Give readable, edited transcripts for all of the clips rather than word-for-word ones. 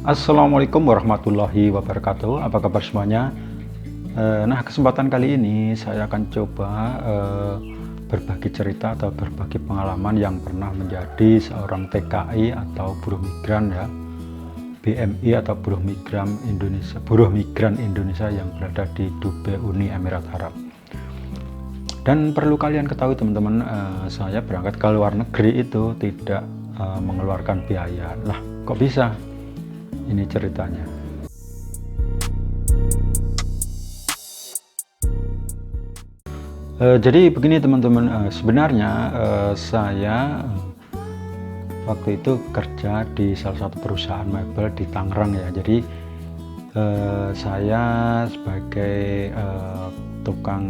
Assalamualaikum warahmatullahi wabarakatuh. Apa kabar semuanya? Nah, kesempatan kali ini saya akan coba berbagi cerita atau berbagi pengalaman yang pernah menjadi seorang TKI atau buruh migran ya, BMI atau buruh migran Indonesia yang berada di Dubai, Uni Emirat Arab. Dan perlu kalian ketahui teman-teman, saya berangkat ke luar negeri itu tidak mengeluarkan biaya. Lah, kok bisa? Ini ceritanya. Jadi begini teman-teman, sebenarnya saya waktu itu kerja di salah satu perusahaan mebel di Tangerang ya. Jadi saya sebagai tukang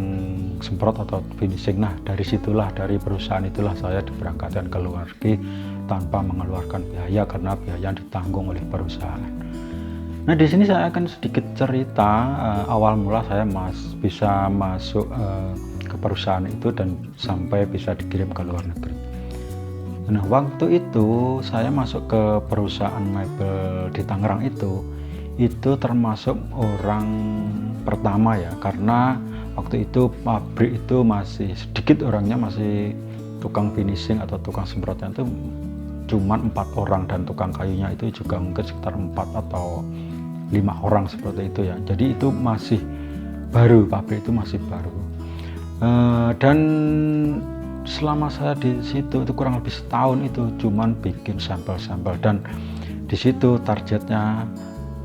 semprot atau finishing. Nah, dari perusahaan itulah saya diberangkatkan ke luar negeri tanpa mengeluarkan biaya karena biaya ditanggung oleh perusahaan. Nah, di sini saya akan sedikit cerita awal mula saya bisa masuk ke perusahaan itu dan sampai bisa dikirim ke luar negeri. Nah, waktu itu saya masuk ke perusahaan mebel di Tangerang itu termasuk orang pertama ya, karena waktu itu pabrik itu masih sedikit orangnya, masih tukang finishing atau tukang semprotnya itu cuma 4 orang dan tukang kayunya itu juga mungkin sekitar 4 atau 5 orang seperti itu ya. Jadi itu masih baru, pabrik itu masih baru. Dan selama saya di situ itu kurang lebih setahun itu cuman bikin sampel-sampel, dan di situ targetnya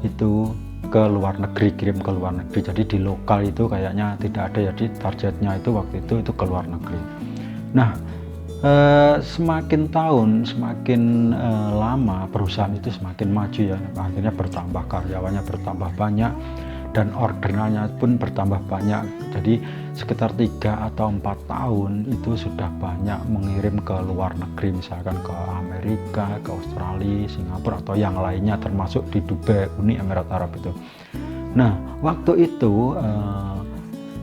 itu ke luar negeri, kirim ke luar negeri. Jadi di lokal itu kayaknya tidak ada, jadi targetnya itu waktu itu ke luar negeri. Nah, semakin tahun semakin lama perusahaan itu semakin maju ya, akhirnya bertambah karyawannya, bertambah banyak, dan orderannya pun bertambah banyak. Jadi sekitar 3 atau 4 tahun itu sudah banyak mengirim ke luar negeri, misalkan ke Amerika, ke Australia, Singapura, atau yang lainnya termasuk di Dubai, Uni Emirat Arab itu. Nah, waktu itu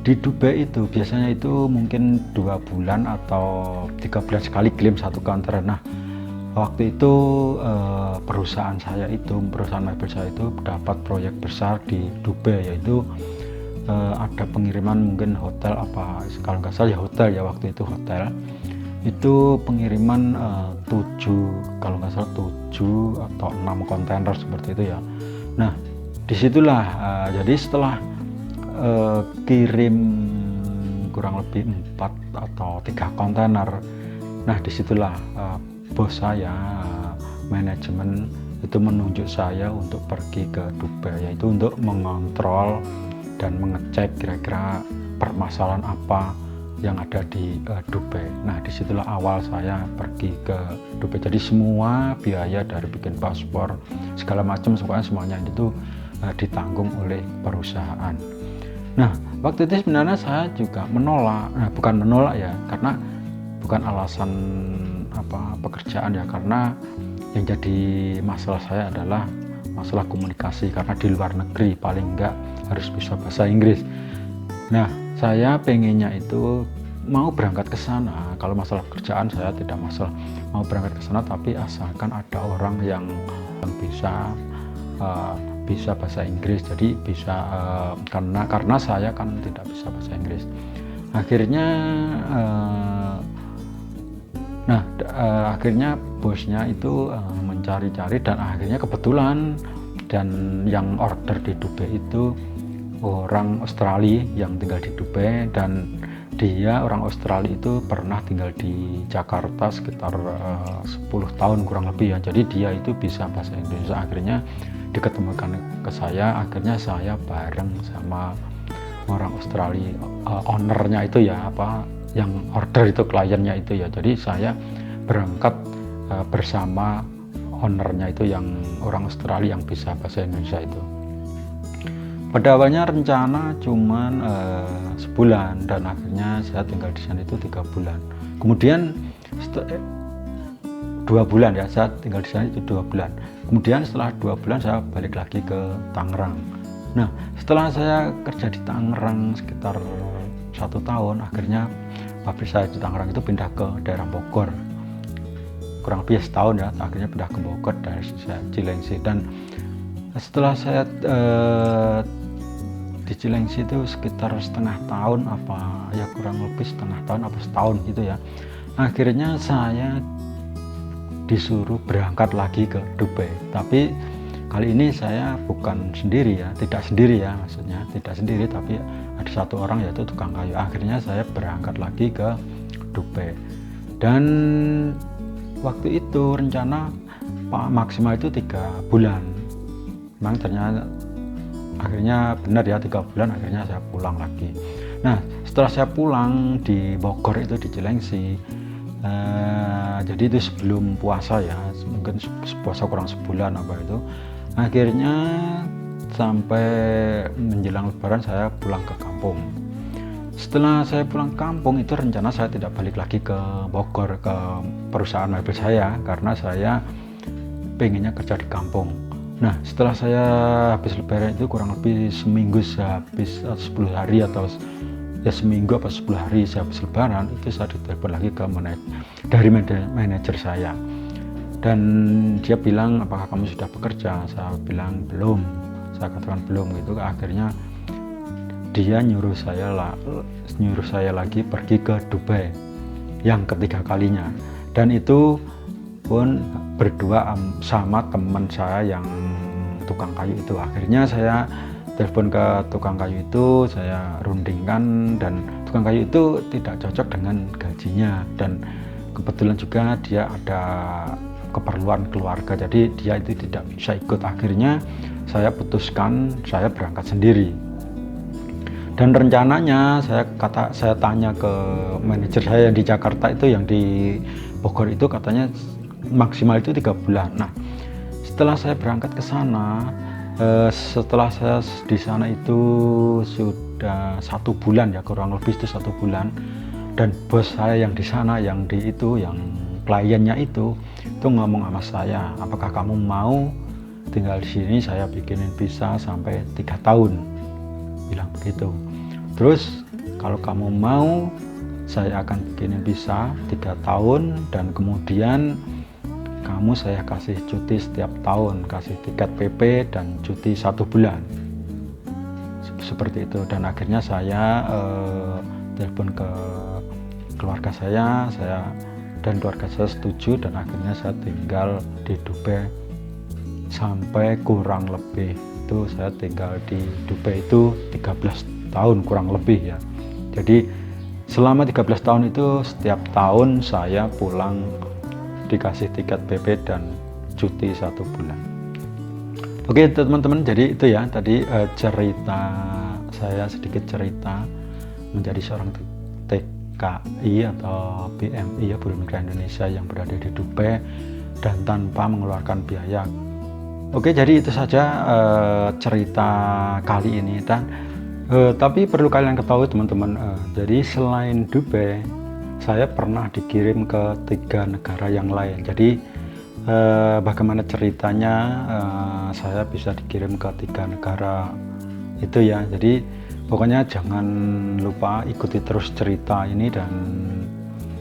di Dubai itu biasanya itu mungkin 2 bulan atau 3 bulan sekali kirim satu kontainer. Nah, waktu itu perusahaan mebel saya itu dapat proyek besar di Dubai, yaitu ada pengiriman mungkin hotel, apa kalau nggak salah ya hotel ya, waktu itu hotel itu pengiriman 7 atau 6 kontainer seperti itu ya. Nah, disitulah jadi setelah kirim kurang lebih 4 atau 3 kontainer, nah disitulah bos saya, manajemen itu menunjuk saya untuk pergi ke Dubai, yaitu untuk mengontrol dan mengecek kira-kira permasalahan apa yang ada di Dubai. Nah, disitulah awal saya pergi ke Dubai. Jadi semua biaya dari bikin paspor segala macam, semuanya itu ditanggung oleh perusahaan. Nah, waktu itu sebenarnya saya juga menolak. Nah, bukan menolak ya, karena bukan alasan pekerjaan ya, karena yang jadi masalah saya adalah masalah komunikasi, karena di luar negeri paling enggak harus bisa bahasa Inggris. Nah, saya pengennya itu mau berangkat ke sana. Kalau masalah pekerjaan saya tidak masalah, mau berangkat ke sana, tapi asalkan ada orang yang bisa bahasa Inggris. Jadi bisa karena saya kan tidak bisa bahasa Inggris. Akhirnya akhirnya bosnya itu mencari-cari, dan akhirnya kebetulan, dan yang order di Dubai itu orang Australia yang tinggal di Dubai, dan dia orang Australia itu pernah tinggal di Jakarta sekitar 10 tahun kurang lebih ya. Jadi dia itu bisa bahasa Indonesia. Akhirnya diketemukan ke saya, akhirnya saya bareng sama orang Australia, ownernya itu ya, yang order itu, kliennya itu ya. Jadi saya berangkat bersama ownernya itu yang orang Australia yang bisa bahasa Indonesia itu. Pada awalnya rencana cuman sebulan, dan akhirnya saya tinggal di sana itu 3 bulan. Kemudian 2 bulan ya, saya tinggal di sana itu 2 bulan. Kemudian setelah 2 bulan saya balik lagi ke Tangerang. Nah, setelah saya kerja di Tangerang sekitar 1 tahun, akhirnya pabrik saya di Tangerang itu pindah ke daerah Bogor. Kurang lebih setahun ya, akhirnya pindah ke Bogor dari Cilengsi. Dan Setelah saya di Cilengsi itu sekitar setengah tahun, apa ya kurang lebih setengah tahun apa setahun gitu ya, akhirnya saya disuruh berangkat lagi ke Dubai. Tapi kali ini saya bukan sendiri ya, tidak sendiri ya, maksudnya tidak sendiri, tapi ada satu orang yaitu tukang kayu. Akhirnya saya berangkat lagi ke Dubai, dan waktu itu rencana maksimal itu 3 bulan. Memang ternyata akhirnya benar ya, 3 bulan, akhirnya saya pulang lagi. Nah, setelah saya pulang di Bogor itu, di Cilengsi, jadi itu sebelum puasa ya, mungkin puasa kurang sebulan apa itu, akhirnya sampai menjelang Lebaran saya pulang ke kampung. Setelah saya pulang ke kampung itu rencana saya tidak balik lagi ke Bogor, ke perusahaan mebel saya, karena saya pengennya kerja di kampung. Nah, setelah saya habis Lebaran itu kurang lebih seminggu, habis 10 hari atau ya seminggu apa 10 hari saya habis Lebaran, itu saya ditelepon lagi ke dari manajer saya, dan dia bilang, apakah kamu sudah bekerja? Saya bilang belum, saya katakan belum gitu. Akhirnya dia nyuruh saya lagi pergi ke Dubai yang ketiga kalinya, dan itu pun berdua sama teman saya yang tukang kayu itu. Akhirnya saya telepon ke tukang kayu itu, saya rundingkan, dan tukang kayu itu tidak cocok dengan gajinya, dan kebetulan juga dia ada keperluan keluarga, jadi dia itu tidak bisa ikut. Akhirnya saya putuskan saya berangkat sendiri, dan rencananya saya tanya ke manajer saya yang di Jakarta itu, yang di Bogor itu, katanya maksimal itu 3 bulan. Nah, setelah saya berangkat ke sana, setelah saya di sana itu sudah 1 bulan ya, kurang lebih itu 1 bulan, dan bos saya yang di sana, yang kliennya itu ngomong sama saya, apakah kamu mau tinggal di sini, saya bikinin visa sampai 3 tahun, bilang begitu. Terus kalau kamu mau, saya akan bikinin visa 3 tahun, dan kemudian kamu saya kasih cuti setiap tahun, kasih tiket PP dan cuti 1 bulan, seperti itu. Dan akhirnya saya telepon ke keluarga saya, dan keluarga saya setuju, dan akhirnya saya tinggal di Dubai sampai kurang lebih itu, saya tinggal di Dubai itu 13 tahun kurang lebih ya. Jadi selama 13 tahun itu setiap tahun saya pulang dikasih tiket PP dan cuti 1 bulan. Oke teman-teman, jadi itu ya tadi cerita saya, sedikit cerita menjadi seorang TKI atau BMI ya, buruh migran Indonesia yang berada di Dubai dan tanpa mengeluarkan biaya. Oke, jadi itu saja cerita kali ini. Dan tapi perlu kalian ketahui teman-teman, jadi selain Dubai, saya pernah dikirim ke 3 negara yang lain. Jadi bagaimana ceritanya saya bisa dikirim ke 3 negara itu ya. Jadi pokoknya jangan lupa ikuti terus cerita ini, dan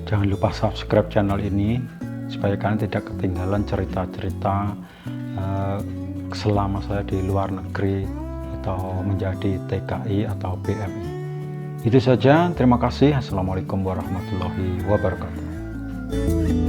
jangan lupa subscribe channel ini supaya kalian tidak ketinggalan cerita-cerita selama saya di luar negeri atau menjadi TKI atau BMI. Itu saja, terima kasih. Assalamualaikum warahmatullahi wabarakatuh.